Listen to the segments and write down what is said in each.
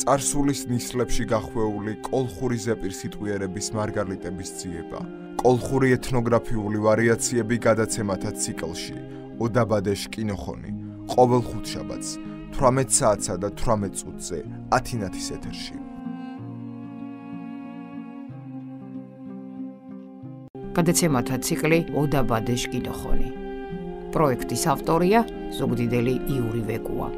წარსულის ნისლებში გახვეული კოლხური ზეპირ სიტყვიერების მარგალიტების ძიება, კოლხური ეთნოგრაფიული ვარიაციები გადაცემათა ციკლში, ოდაბადეშ კინოხონი, ყოველ ხუთშაბათს, 18 საათსა და 18 წუთზე, 10 ეთერში. გადაცემათა ციკლი ოდაბადეშ კინოხონი. პროექტის ავტორია ზუგდიდელი იური ვეკუა.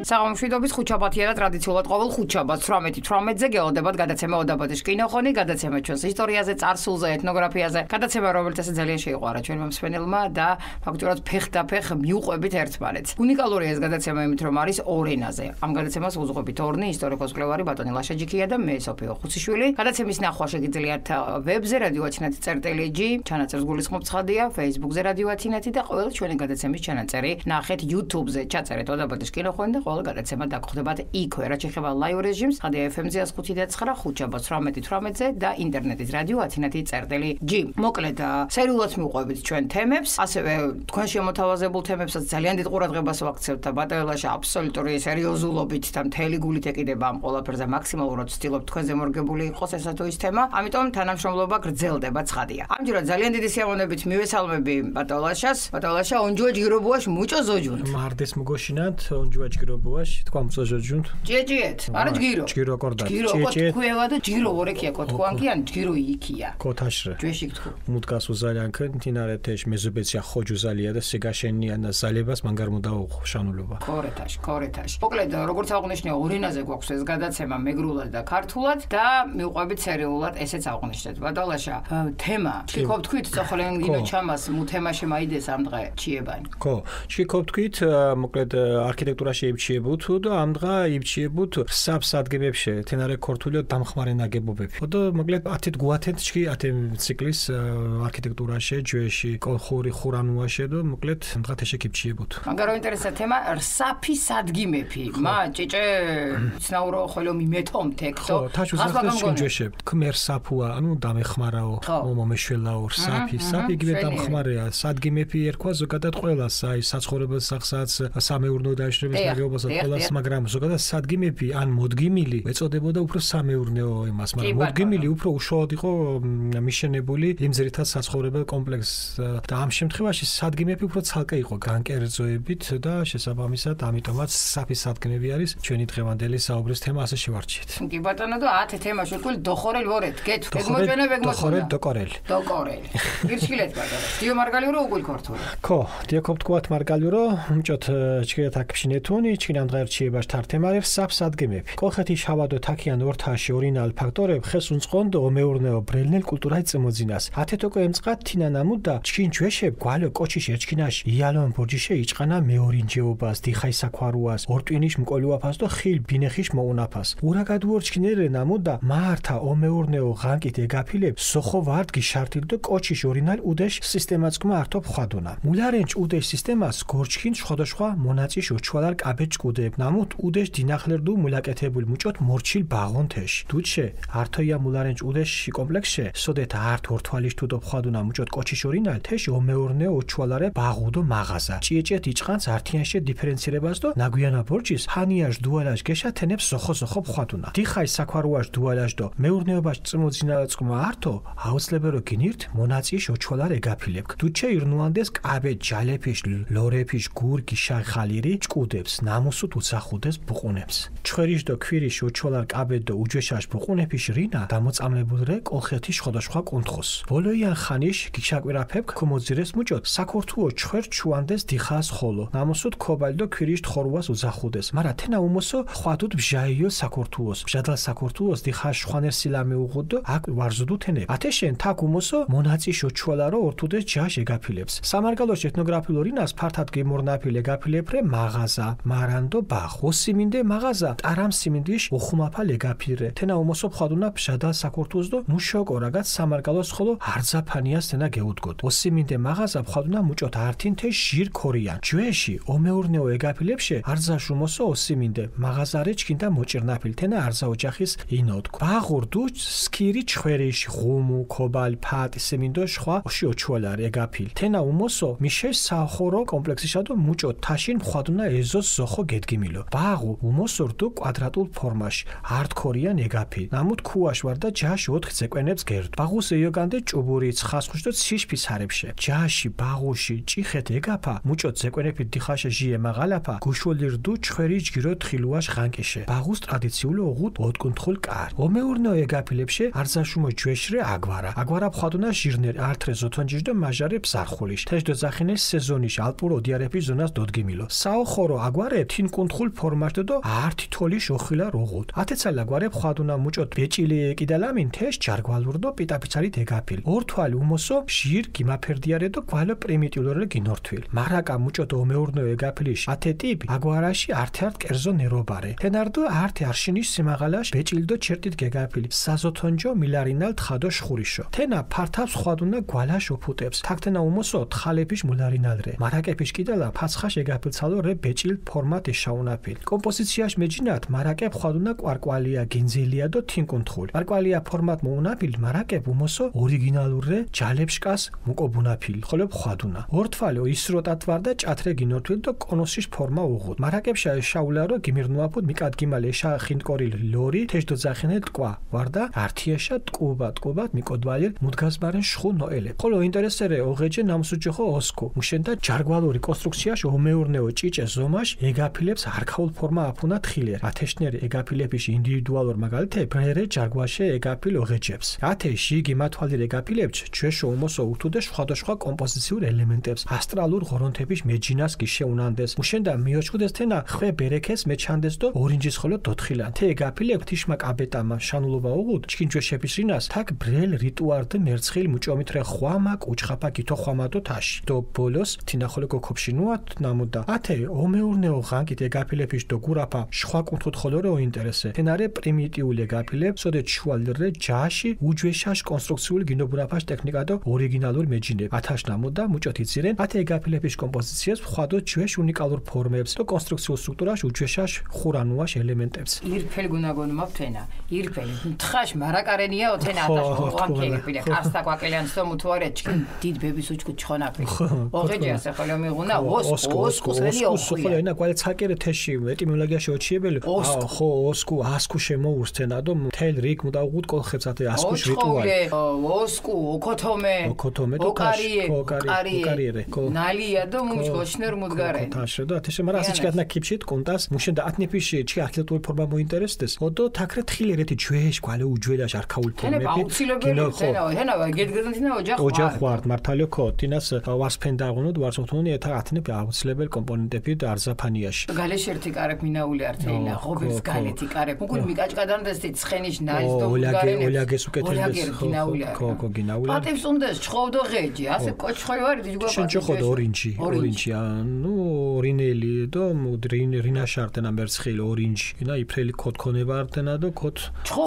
საღამოშვიდობის ხუთშაბათია და ტრადიციულად ყოველ ხუთშაბათს 18-18-ზე გელოდებათ გადაცემა ოდაბადეშ კინოხონი, გადაცემა ჩვენს ისტორიაზე, წარსულზე, ეთნოგრაფიაზე, გადაცემა რომელიც ასე ძალიან შეიყვარა ჩვენმა მსმენელმა და ფაქტურად ფეხ-და-ფეხ მიუყვებით ერთმანეთს. უნიკალურია ეს გადაცემა იმით, რომ არის ორ ენაზე. ამ გადაცემას უძღვებით ორნი, ისტორიკოს-კვლევარი ბატონი ლაშაჯიქია და მე სოფიო ხუციშვილი. გადაცემის ნახვა შეგიძლიათ ვებზე რადიო ათინათი.lg, ჩანაწერს გულისხმობ ცხადია, Facebook-ზე რადიო ათინათი და ყველა ჩვენი გადაცემის ჩანაწერი ნახეთ YouTube-ზე, ჩაწერეთ ოდაბადეშ კინოხონი და ყველა გადაცემა დაგხვდებათ იქვე, რაც შეეხება ლაივ რეჟიმს, ხადია FM-ზე 105.9, ხუთშაბათს 18-18-ზე და ინტერნეტის რადიო ათინათი.lg. მოკლედ, სერიულად მივყვებით ჩვენ თემებს, ასევე თქვენ შემოთავაზებულ თემებსაც ძალიან დიდ ყურადღებას ვაქცევთ და ბატონელაშა აბსოლუტური სერიოზულობით და მთელი გულით ეკიდება ამ ყველაფერზე მაქსიმალურად ვცდილობ თქვენზე მორგებული იყოს ესა თუ ის თემა, ამიტომ თანამშრომლობა გრძელდება ცხადია. ამჯერად ძალიან დიდი სიამოვნებით მივესალმები ბატონელაშას, ბატონელაშა онჯუა ჯგირობუაშ მუჭო ზოჯუნთ. მარდეს მოგოშინათ, онჯუა ჯგირობუაშ, თქვა მუჭო ზოჯუნთ. ჯეჯიეთ, არა ჯგირო. ჯგირო კორდათ. ჯეჯიეთ. თქვევა და ჯგირო ორეკია კოთქუანკიან, ჯგირო იქია. კოთაშრე. ჯეში გთქო. მუდკას უზალიანკენ თინარეთეშ მეზობეცია ხოჯუზალია და სეგაშენიან და ზალებას მანგარმოდაუხ შანულობა. ქორეთაშ. მოკლედ, როგორც აღნიშნე, ორ ენაზე გვაქვს ეს გადაცემა მეგრულად და ქართულად და მივყვებით სერიულად ესეც აღნიშნეთ. ბატონლაშა, თემა. ჩიქობ თქვით, წოხლენ გინო ჩამას მუ თემაში მაიდეს ამ დღე ჩიებანი. ხო, ჩიქობ თქვით, მოკლედ არქიტექტურაში იბჩიებუთ და ამ დღე იბჩიებუთ საბსადგებებში თენარე ქორთულიო დამხმარე ნაგებობები. და მოკლედ ათით გვათეთ ჩი ათემ ციკლის არქიტექტურაში ჯვეში კოლხური ხურანუაში და მოკლედ დღე თეში იბჩიებუთ. მაგარო ინტერესა თემა რსაფი სადგიმეფი. მა ჭეჭე ცნაურო ხოლო მიმეთომ თექტო. ხასბაგამგონე ჯვეშებ. ქმერ საფუა, ანუ დამეხმარაო, მომომეშველაო რსაფი, საფი იგივე დამხმარეა. სადგიმეფი ერქვა ზოგადად ყველას, აი საცხოვრებელ სახსაც, სამეურნეო დანიშნულების ნაგებობასაც ყველას, მაგრამ ზოგადად სადგიმეფი ან მოდგიმილი ეწოდებოდა უფრო სამეურნეო იმას, მაგრამ მოდგიმილი უფრო უშუალოდ იყო მიშენებული იმ ძირითად საცხოვრებელ კომპლექსს და ამ შემთხვევაში სადგიმეფი უფრო ცალკე იყო განკერძოებით და შესაბამისად ამიტომაც საფი სადგიმები არის ჩვენი დღევანდელი საუბრის თემა ასე შევარჩიეთ. კი ბატონო და ათე თემაში თქვი დოხორელ ვორეთ, გეთ გეგმოჩვენებ დოხორელ დოკორელი. გირჩილეთ ბატონო. დიო მარგალიურო უგულ ქორთული. ხო, დიო ქოპთქوات მარგალიურო, მჭოთ ჩქირეთ აქფშინეთუნი, ჩქინამ დღერჩიებაშ თართემარებს საბსადგიმები. კოლხეთი შავადო თაქიან ორთაში ორინალ ფაქტორებ ხეს უნწყონდო მეურნეო ბრელნელ კულტურაი წმოძინას. ათეთოკო ემწყათ თინანამუ და ჩქინ ჯვეშებ გვალო კოჩიშ ერჩქინაში იალონ ბორჯიშე იჭყანა მეორინჯეობას, დიხაი საქვარუას, ორტვინიშ მკოლუაფას და ხილ ბინეხიშ მოუნაფას. ურაგადუორ ჩქინერე ნამუ და მართა ომეურნეო ღანკით ეგაფილებ სოხო ვარდგი შარტილ და კოჩიშ ორინალ უდეშ სისტემაცკმა ართობ ხვადუნა. მულარენჭ უდეშ სისტემას გორჩქინ შხოდოშხვა მონაწიშ ოჩვალარ კაბეჭ კუდებ ნამუთ უდეშ დინახლერდუ მულაკეთებულ მუჭოთ მორჩილ ბაღონთეშ. დუჩე ართოია მულარენჭ უდეშ კომპლექსში სოდეთ ართ ორთვალიშ თუდო ხვადუნა მუჭოთ კოჩიშ ორინალ თეშ ომეურნეო ოჩვალარე ბაღუდო მაღაზა. ჭიეჭეთ იჭყანს ართიანშე დიფერენცირებას და ნაგვიანა ბორჯის ჰანიაშ დუალაშ გეშათენებს სოხო ხვადუნა. დიხაი საქვარუაშ დუალაშ და მეურნეობაში წმოძინალაწყმა ართო აუცლებერო გინირთ მონაწიშ ოჩვალარ ეგაფილებ. დუჩე ირნუანდეს კაბე ჯალეფიშ ლორეფიშ გურგი შახალირი ჭკუდებს ნამუსუთ უცახუდეს ბუყუნებს. ჩხერიშ და ქვირიშ ოჩვალარ კაბე და უჯეშაშ ბუყუნეფიშ რინა დამოწამლებულრე კოლხეთის ხოდოშხვა კონთხოს. ბოლოიან ხანიშ გიჩაკვირაფებ ქომოძირეს მუჭოთ საქორთუო ჩხერ ჩუანდეს დიხას ხოლო. ნამუსუთ ქობალ და ქვირიშ თხორუას უძახუდეს. მარა თენა უმოსო ხვადუთ ბჟაიო საქორთუოს. ბჟადალ საქორთუოს დიხას ხვანერ სილამე უღუდო აქ ვარზუდუ თენებ. ათეშენ თაკ უმოსო მონაწიშ ოჩვალარო ორთუდეს ჯაშ ეგაფილებს. სამარგალოშ ეთნოგრაფიულ რინას ფართად გემორნაფილ ეგაფილებრე მაღაზა, მარა არანდო ბახ ოსიმინდე მაღაზა ტარამ სიმინდიშ ოხუმაფა ლეგაფირე თენა უმოსო ფხადუნა ფშადა საკურთუზდო მუშოკო რაღაც სამარგალოს ხოლო არძაფანიას თენა გეუდგოთ ოსიმინდე მაღაზა ფხადუნა მუჭოთ ართინ თე ჟირ ქორიან ჯვეში ომეურნეო ეგაფილებშე არძაშ უმოსო ოსიმინდე მაღაზარე ჩკინდა მოჭირნაფილ თენა არძა ოჯახის ინოდკ ბაღურდუ სკირი ჩხვერიში ღუმუ ქობალ ფატ სიმინდო შხვა ოში ოჩუალარი ეგაფილ თენა უმოსო მიშე სახორო კომპლექსიშადო მუჭოთ თაშინ ფხადუნა ეზოს ზოხო გედგიმილო ბაღუ უმოსორდუ კვადრატულ ფორმაში არტქორიან ეგაფი ნამუთ ქუაშ ვარდა ჯაში 4 ზეკვენებს გერდ ბაღუს ეოგანდე ჭუბური ცხასხუშდო ციშფისარებშე ჯაში ბაღუში ჭიხეთ ეგაფა მუჭოთ ზეკვენები დიხაშე ჟიე მაღალაფა გუშოლირდუ ჩხერი ჯგირო თხილუაშ ღანკიშე ბაღუს ტრადიციული ოღუთ ოტკუნთხულ კარ ომეურნო ეგაფილებში არძაშუმო ჯვეშრე აგვარა ფხადუნა ჟირნერ ართრე ზოთონჯიშდო მაჟარე ბზარხულიშ თეშდო ზახინეს სეზონიშ ალპურ ოდიარეპის ზონას დოდგიმილო საოხორო აგვარე თინ კუნთხულ ფორმაშდო ართი თოლიში ოხილა როღოთ ათეცალა გვარე ფხადუნა მუჭოთ ბეჭილი ეკიდალამინ თეშ ჯარგვალურდო პიტაფიცარი დეგაფილ ორთვალი უმოსო ჟირ გიმაფერდიარედო გვალო პრიმიტიულორე გინორთვილ მარაკა მუჭოთ ომეურნო ეგაფილიშ ათე ტიპი აგვარაში ართი კერძო ნერობარე თენარდო ართი არშინიშ სიმაღალაშ ბეჭილდო ჩერტით გეგაფილი საზოთონჯო მილარინალ თხადო შხურიშო თენა ფართავს ხვადუნა გვალაშ ოფუტებს თაქტენა უმოსო თხალეფიშ მულარინალრე მარაკეფიშ კიდალა ფაცხაშ ეგაფილცალო რე ბეჭილ ფორმატ ეშაუნაფილ კომპოზიციაში მეჯინათ მარაკებ ხვადუნა კვარკვალია გინძელია დო თინკუნთხული კვარკვალია ფორმატ მოუნაფილ მარაკებ უმოსო ორიგინალურე ჯალებშკას მუკობუნაფილ ხოლო ხვადუნა ორთვალო ისროტათ ვარდა ჭათრე გინორთვილ დო კონოსიშ ფორმა უღუდ მარაკებშა შაულარო გიმირნუაფუდ მიკადგიმალე შახინკორი ლორი თეშდო ზახინე ტკვა ვარდა ართიეშა ტკუბა მიკოდვალე მუდგაზბარენ შხუ ნოელე ხოლო ინტერესერე ოღეჯე ნამსუჯოხო ოსკო მუშენდა ჯარგვალური კონსტრუქციაში ომეურნეო ჭიჭე ზომაშ ეგაფილებს არქაულ ფორმა აფუნა თხილერ ათეშნერი ეგაფილების ინდივიდუალურ მაგალითე ბრერე ჯარგვაშე ეგაფილ ოღეჯებს ათეში გიმათვალირ ეგაფილებს ჩვეშო უმოსო უთუდე სხვადასხვა კომპოზიციურ ელემენტებს ასტრალურ ღორონთების მეჯინას გიშეუნანდეს მუშენდა მიოჩხუდეს თენა ხვე ბერეკეს მეჩანდეს დო ორინჯის ხოლო დოთხილან თე ეგაფილებ თიშმა კაბეტამა შანულობა უღუდ ჩკინჯვეშების რინას თაკ ბრელ რიტუარდ მერცხილ მუჭომითრე ხვამა კუჭხაფა გითო ხვამადო თაში დო ბოლოს თინახოლე გოქოფშინუათ ნამუდა ათე ომეურნეო ღანკით ეგაფილების დო გურაფა შხვა კუნთუთ ხოლორე ოინტერესე თენარე პრიმიტიული ეგაფილებ სოდე ჩვალრე ჯაში უჯვეშაშ კონსტრუქციული გინობურაფაშ ტექნიკა დო ორიგინალურ მეჯინებ ათაშ ნამუდა მუჭოთ იცირენ ათე ეგაფილების კომპოზიციას ხვადო ჯვეშ უნიკალურ ფორმებს დო კონსტრუქციულ სტრუქტურაშ უჯვეშაშ ხურანუაშ ელემენტებს ირფელ გუნაგონმა თენა ირფელი თხაშ მარაკარენია ოთენა ათაშ ოღანკებია კასტა კვაკელიანს თო მუთوارე ჩკინ დიდ ბების უჩკუ ჩხონაფი ოღეჯიას ახლა მიღუნა ოსკუ ხოლო ენა კვალი ცაკერე თეში ეტიმოლოგიაში ოჩიებელი ხო ოსკუ ასკუ შემოურცენა დო თელ რიგ მუდა უღუდ კოლხებს ათე ასკუს რიტუალი ოსკუ ოქოთომე დო კარიერე ნალია დო მუჩკოშნერ მუდგარე თაშე დო ათეშე მარა ასიჩკატნა კიფშით კონტას მუშენდა ათნიფიში ჩი არქიტექტურული ფორმა მოინტერესდეს ოდო თაქრე თხილერეთი ჯვეშ კვალე უჯველაშ არქაული ფორმები ჰენა გედგდანთინა ოჯახ ვარდ მართალიო ქო თინას ვარსფენდაღუნოდ ვარსოთუნი ეთა ათნიფი აუცილებელ კომპონენტები და არზაფანიაში გალეშერთი კარებ მინაული ართეინა ღობებს გალეთი კარებ უკული მიკაჭკადანდესთი ცხენიშ ნაის დო გარენე ოლაგეს უკეთებდეს ხო გინაული პატებს უნდეს ჩხოვდო ღეჯი ასე კოჩხოი ვარ დიჯგვა შენჩოხოდ ორინჯი ნუ ორინელი დო რინა შარტენა მერცხილ ორინჯი ინა იფრელი ქოთქონე ვარდენა დო ქოთ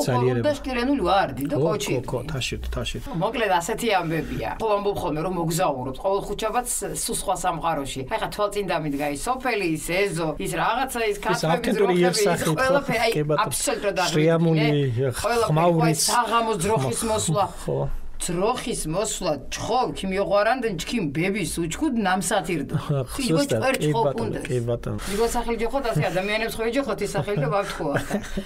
ძალიან და შკერენული ვარდი დო კოჩი ხო თაშით მოკლედ ასეთი ამბებია ხო ამბობ ხოლმე რომ მოგზაურობთ ყოველ ხუთშაბათს სულ სხვა სამყაროში ახლა თვალწინ დამიდგა ის სოფელი ის ეზო ის რაღაცა ის კაფეების როხები ყველაფერი აბსოლუტურად აღიარებული ხმაურის საღამოს ძროხის მოსვლა ძროხის მოსვლა ჩხობ კი მიოყვარანდენ ჩქიმ ბების უჩქუდ ნამსათირდო იო წერჩხობუნდა კი ბატონო იო სახელი ჯოხოთ ასე ადამიანებს ხო ეჯოხოთ ის სახელი და ვაფთქოა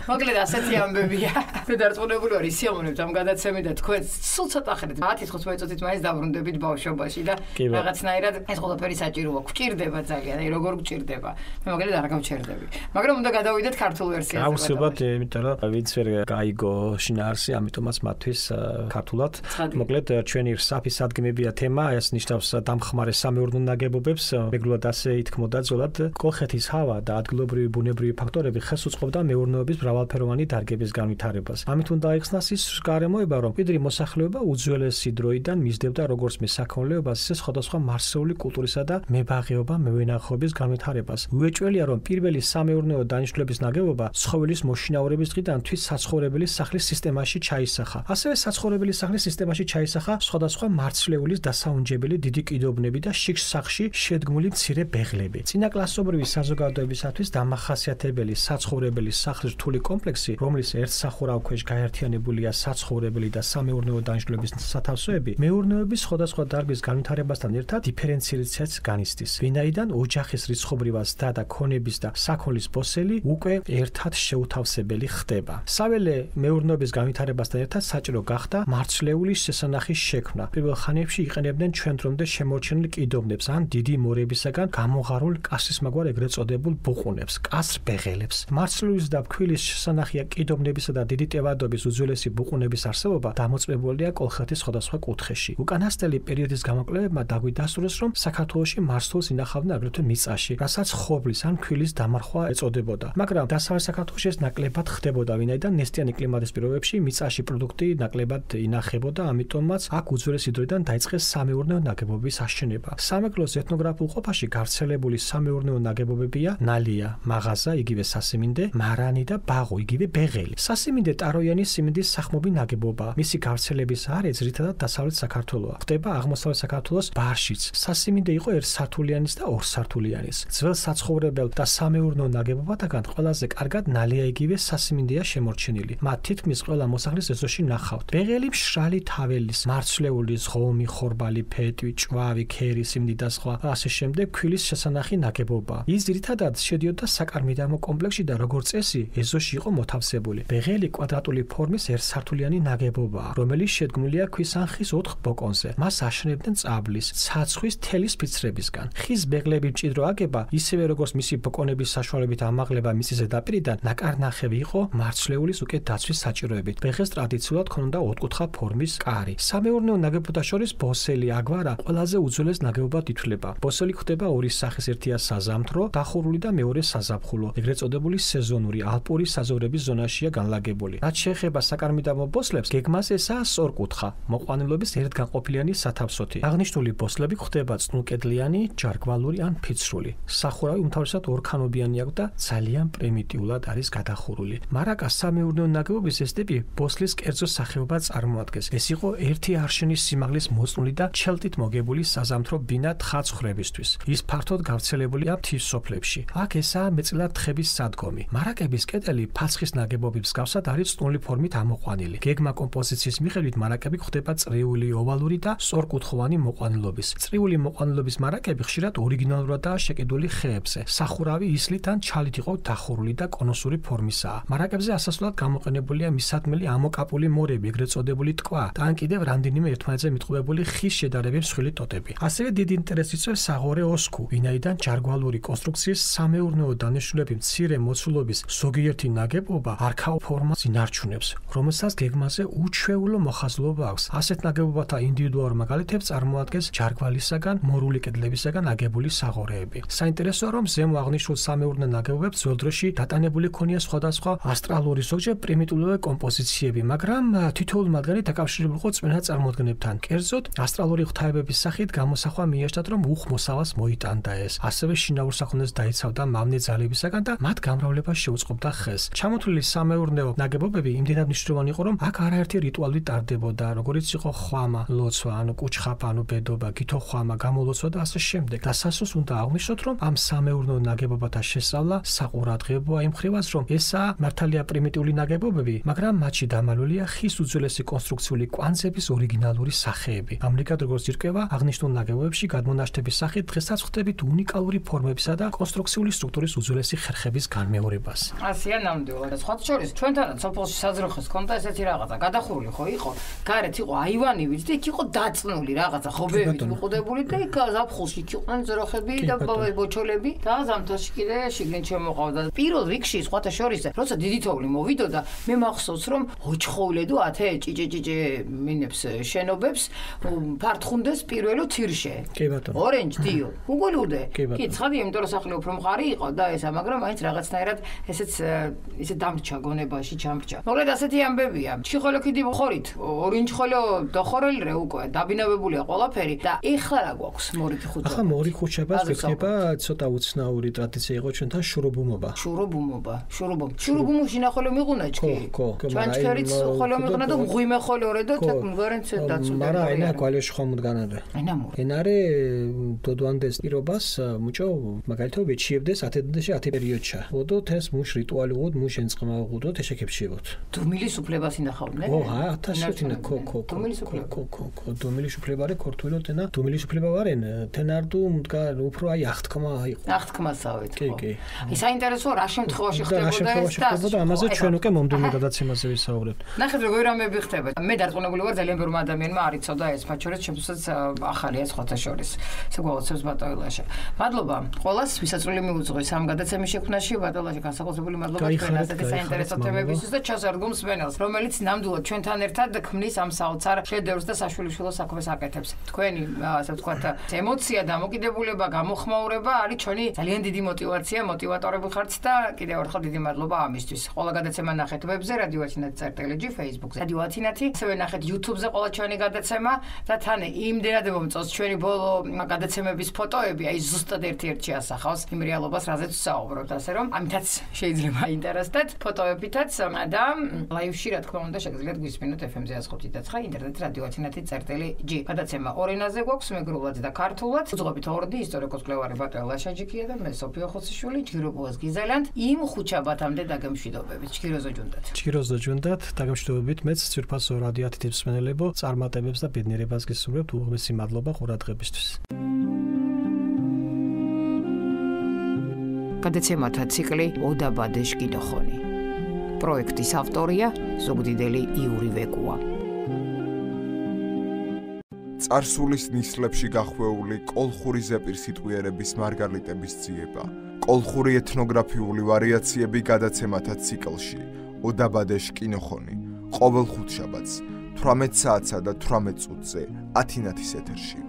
მოკლედ ასეთი ამბებია მე დარწმუნებული ვარ ისიამოვნებთ ამ გადაცემით და თქვენ სულ ცოტა ხრით 10-15 წუთით მაინც დაბრუნდებით ბავშვობაში და რაღაცნაირად ეს ყველაფერი საჭიროა გვჭირდება ძალიან აი როგორ გვჭირდება მე მოკლედ არ გავჩერდები მაგრამ უნდა გადავიდეთ ქართულ ვერსიაზე აუცილებლად იმიტომ რომ ვინც ვერ გაიგო შინაარსი ამიტომაც მათთვის ქართულად მოკლედ ჩვენი საფის ადგიმებია თემა, ეს ნიშნავს დამხმარე სამეურნეო ნაგებობებს, მეგრულად ასე ითქმოდა ძოლად, კოლხეთის ჰავა და ადგილობრივი ბუნებრივი ფაქტორები ხელს უწყობდა მეურნეობის მრავალფეროვანი დარგების განვითარებას. ამით უნდა აიხსნას ის გარემოება, რომ მკვიდრი მოსახლეობა უძველესი დროიდან მისდევდა როგორც მესაქონლეობას, ისე სხვადასხვა მარსეული კულტურისა და მებაღეობა მევენახეობის განვითარებას. უეჭველია, რომ პირველი სამეურნეო დანიშნულების ნაგებობა ცხოველის მოშინაურების დღიდან თვით საცხოვრებელი სახლის სისტემაში ჩაისახა. ასევე საცხოვრებელი სახლის სისტემაში ჩაისახა სხვადასხვა მარცვლეულის დასაუნჯებელი დიდი კიდობნები და შიგ სახლში შედგმული მცირე ბეღლები. წინაკლასობრივი საზოგადოებისათვის დამახასიათებელი საცხოვრებელი სახლის რთული კომპლექსი, რომლის ერთ სახურავ ქვეშ გაერთიანებულია საცხოვრებელი და სამეურნეო დანიშნულების სათავსოები, მეურნეობის სხვადასხვა დარგის განვითარებასთან ერთად დიფერენციაციას განიცდის. ვინაიდან ოჯახის რიცხობრივად და ქონების და საქონლის ბოსელი უკვე ერთად შეუთავსებელი ხდება. საველე მეურნეობის განვითარებასთან ერთად საჭირო გახდა მარცვლეულის შესანახის შექმნა. პირველ ხანებში იყენებდნენ ჩვენდრომდე შემორჩენილ კიდობნებს ან დიდი მორებისაგან გამოღარულ კასრისმაგვარ ეგრეთ წოდებულ ბუყუნებს, კასრბეღელებს. მარცვლეულის და ფქვილის შესანახია კიდობნებისა და დიდი ტევადობის უძველესი ბუყუნების არსებობა დამოწმებულია კოლხეთის სხვადასხვა კუთხეში. უკანასკნელი პერიოდის გამოკვლევებმა დაგვიდასტურეს, რომ საქართველოში მარცვლს ინახავდნენ აგრეთვე მიწაში, რასაც ხობლის ან ქვილის დამარხვა ეწოდებოდა. მაგრამ დასავლეთ საქართველოში ეს ნაკლებად ხდებოდა, ვინაიდან ნესტიანი კლიმატის პირობებში მიწაში პროდუქტი ნაკლებად ინახებოდა, ამიტომაც აქ უძველესი დროიდან დაიწყეს სამეურნეო ნაგებობის აშენება. სამეგრელოს ეთნოგრაფიულ ყოფაში გავრცელებული სამეურნეო ნაგებობებია ნალია, მაღაზა, იგივე სასიმინდე, მარანი და ბაღო, იგივე ბეღელი. სასიმინდე ტაროიანი სიმინდის სახმობი ნაგებობაა. მისი გავრცელების არე ძირითადად დასავლეთ საქართველოა. ხდება აღმოსავლეთ საქართველოს ბარშიც. სასიმინდე იყო ერთსართულიანის და ორსართულიანის. ძველ საცხოვრებელ და სამეურნეო ნაგებობათაგან ყველაზე კარგად ნალია იგივე სასიმინდეა შემორჩენილი. მათ თითქმის ყველა მოსახლის ეზოში ნახავთ. ბეღელი მშრალი თაველის, მარცვლეულის, ღომი, ხორბალი, ფეტვი, ჭვავი, ქერი, სიმინდი და სხვა ასე შემდეგ ქვილის შესანახი ნაგებობაა. ის ძირითადად შედიოდა საკარმიდამო კომპლექსში და როგორც წესი ეზოში იყო მოთავსებული. ბეღელი კვადრატული ფორმის ერთსართულიანი ნაგებობაა, რომელიც შედგმულია ქვის ან ხის 4 ბოკონზე. მას აშენებდნენ წაბლის, ცაცხვის, თელის ფიცრებისგან. ხის ბეღლები მჭიდრო აგება, ისევე როგორც მისი ბოკონების საშუალებით ამაღლება მიწის ზედაპირიდან, ნაკარნახევი იყო მარცვლეულის უკეთ დაცვის საჭიროებით. ბეღელს ტრადიციულად ჰქონდა ოთხკუთხა ფორმის კარი. სამეურნეო ნაგებობათა შორის ბოსელი აგვარა ყველაზე უძველეს ნაგებობად ითვლება. ბოსელი ხდება ორი სახის, ერთია საზამთრო, დახურული და მეორე საზაფხულო, ეგრეთ წოდებული სეზონური ალპური საზოვრების ზონაშია განლაგებული. რაც შეეხება საკარმიდამო ბოსლებს, გეგმაზე ესაა სწორკუთხა, მოყვანილობის ერთგანყოფილიანი სათავსოთი. აღნიშნული ბოსლები ხდება წნულკედლიანი, ჯარგვალური ან ფიცრული. სახურავი უმთავრესად ორქანობიანი აქვს და ძალიან პრიმიტიულად არის გადახურული. მარაკას სამეურნეო ნაგებობის ეს ტიპი ბოსლის კერძო სახეობა წარმოადგენს. ეს იყო ერთი არშენის სიმაღლის მოწნული და ჩელტით მოგებული საზამთრო ბინა თხა-ცხრებისთვის. ის ფართოდ გავრცელებულია მთის სოფლებში. აქ ესაა მეწილად თხების სადგომი. მარაკების კედელი ფაცხის ნაგებობის მსგავსად არის წნული ფორმით ამოყვანილი. გეგმა კომპოზიციის მიხედვით მარაკები ხდება წრიული, ოვალური და სწორკუთხოვანი მოყვანილობის. წრიული მოყვანილობის მარაკები ხშირად ორიგინალურადაა შეკიდული ხეებზე. სახურავი ისლით ან ჩალით იყო დახურული და კონუსური ფორმისაა. მარაკებზე ასასვლელად გამოყენებულია მისადგმელი ამოკაპული მორები, ეგრეთ წოდებული ტკვა და ან კიდევ რამდენიმე ერთმანეთზე მიტყუებული ხის შედარებით მსხვილი ტოტები. ასევე დიდ ინტერესს იწვევს საღორე ოსკუ, ვინაიდან ჯარგვალური კონსტრუქციის სამეურნეო დანიშნულების მცირე მოცულობის ზოგიერთი ნაგებობა არქაულ ფორმას ინარჩუნებს, რომელსაც გეგმაზე უჩვეულო მოხაზულობა აქვს. ასეთ ნაგებობათა ინდივიდუალურ მაგალითებს წარმოადგენს ჯარგვალისაგან, მორული კედლებისაგან აგებული საღორეები. საინტერესოა, რომ ზემო აღნიშნულ სამეურნეო ნაგებობებს ძველ დროში დატანებული ქონია სხვადასხვა ასტრალური ზოგჯერ პრიმიტიული კომპოზიციები, მაგრამ თითოეული მათგანი დაკავშირებული იყო წმინდა წარმოდგენებთან. კერძოდ, ასტრალური ღვთაებების სახით გამოსახვა მიეშთათ, რომ უხმოსავას მოიტანდა ეს. ასევე შინაურ საქონელს დაიცავდა მავნე ძალებისაგან და მათ გამრავლებას შეუწყობდა ხელს. ჩამოთვლილი სამეურნეო ნაგებობები იმდენად მნიშვნელოვანი იყო, რომ აქ არაერთი რიტუალი ტარდებოდა, როგორიც იყო ხვამა, ლოცვა, ანუ კუჩხაფა, ანუ ბედობა, გითოხვამა, გამოლოცვა და ასე შემდეგ. დასასრულს უნდა აღვნიშნოთ, რომ ამ სამეურნეო ნაგებობათა შესწავლა საყურადღებოა იმ მხრივაც, რომ ესაა მართალია პრიმიტიული ნაგებობები, მაგრამ მათში დამალულია ხის უძველესი კონსტრუქციული კვანძების ორიგინალური სახეები. ამრიგად, როგორც ირკვევა, აღნიშნულ ნაგებობებში გადმონაშთების სახით დღესაც ხვდებით უნიკალური ფორმებისა და კონსტრუქციული სტრუქტურის უძველესი ხერხების განმეორებას. ასეა ნამდვილად. სხვათა შორის, ჩვენთანაც სოფელში საძროხეს ჰქონდა ესეთი რაღაცა, გადახურული ხო იყო, გარეთ იყო აივანივით და იქ იყო დაწნული რაღაცა ხობეებით უყუდებული და იქ ზაფხულში იყვნენ ძროხები და ბოჩოლები და ზამთარში კიდე შიგნით შემოყავდა. პირველ რიგში სხვათა შორის, როცა დიდი თოვლი მოვიდოდა, მე მახსოვს, რომ ოჩხოვლედო ათე ჭიჭე მინებს შენობებს ფართხუნდეს პირველო თირშე. კი ბატონო. ორენჯ დიო. უგულუდე. კი ბატონო. კი ცხადი, იმიტომ რომ სახლი უფრო მყარი იყო და ესა, მაგრამ მაინც რაღაცნაირად ესეც ისე დამრჩა გონებაში, ჩამრჩა. მოკლედ ასეთი ამბებია. ჩიხოლო კიდი ხორით, ორინჯ ხოლო დახორელი რე უკვე დაბინავებულია ყველაფერი და ეხლა რა გვაქვს მორიგი ხუჩაბა. ახლა მორიგი ხუჩაბას ვიქნება ცოტა უცნაური ტრადიცია იყო ჩვენთან შურობუმობა. შურობუმ შინახოლო მიღუნა ჩქი. ჩანჩქერიც ხოლო მიღუნა და ღვიმე ხოლორე და თქ მგარენცე დაცუდა. მარა ენა კვალეშ ხომდგანადე. ენა მორ. ენარე დოდვანდეს პირობას მუჭო მაგალითად ვეჩიებდეს 10 პერიოდშა. ოდო თეს მუშ რიტუალი უდ მუშ ენწყმაუღუდო თეშეკებშიებოთ. დუმილის უფლებას ინახავდნენ? ო, ათაშეთინა ქო. დუმილის უფლებარე ქორთულო თენა დუმილის უფლება ვარენ თენარდუ მდგა უფრო აი აღთქმა იყო. აღთქმასავით ხო. კი. აი საინტერესოა რა შემთხვევაში ხდებოდა ეს და ამაზე ჩვენ უკვე მომდევნო გადაცემაზე ვისაუბრებთ. ნახეთ როგორ რამეები ხდება. მე დარწმუნებული ვარ ძალიან ბევრმა ადამიანმა არ იცოდა ეს, მათ შორის ჩემთვისაც ახალია სხვათა შორის. ესე გვაოცებს ბატონილაშა. მადლობა ყველას ვისაწრული მიუძღვის ამ გადაცემის შექმნაში. ბატონილაშა განსაკუთრებული მადლობა თქვენ ასეთი საინტერესო თემებისთვის და ჩასარგმს მენელს, რომელიც ნამდვილად ჩვენთან ერთად ქმნის ამ საოცარ შედევრს და საშვილიშვილო საქმეს აკეთებს. თქვენი ასე ვთქვათ ემოცია, დამოკიდებულება, გამოხმაურება არის ჩვენი ძალიან დიდი мотиваცია, мотиваტორები ხართ და კიდევ ერთხელ დიდი მადლობა ამისთვის. ყველა გადაცემა ნახეთ ვებზე, რადიო ათინათი წერტილეჯი, Facebook-ზე. რადიო ათინათი, ასევე ნახეთ YouTube-ზე ყველა ჩვენი გადაცემა და თან იმდენად მომწონს ჩვენი ბოლო გადაცემების ფოტოები, აი ზუსტად ერთ-ერთი ასახავს იმ რეალობას, რაზეც ვსაუბრობთ, ასე რომ ამითაც შეიძლება ინტერესდეთ ფოტოებითაც და ლაივში რა თქმა უნდა შეგიძლიათ გვისმინოთ FM-ზე 105.9 ინტერნეტ რადიო ათინათი წერტილეჯი. გადაცემა ორ ენაზე გვაქვს, მეგრულად და ქართულად. უძღვებით ორდი ისტორიკოს კვლევარი ბატონი ლაშაჯიკია და მე სოფიო ხოციშვილი. ჯგირობუას გიზალიანთ იმ ხუჩაბათამდე დაგემშვიდობებით. ჯგიროზო ჯუნდათ. დაგემშვიდობებით მეც ცირფასო რადიო ათინათის მსმენელებო, წარმატებებს და ბედნიერებას გისურვებთ. უღმესი მადლობა ყურადღებისთვის. გადაცემათა ციკლი ოდაბადეშ კინოხონი. პროექტის ავტორია ზუგდიდელი იური ვეკუა. წარსულის ნისლებში გახვეული კოლხური ზეპირსიტყვიერების მარგალიტების ძიება. კოლხური ეთნოგრაფიული ვარიაციები გადაცემათა ციკლში ოდაბადეშ კინოხონი. ყოველ ხუთშაბათს 18 საათსა და 18 წუთზე ათინათის ეთერში.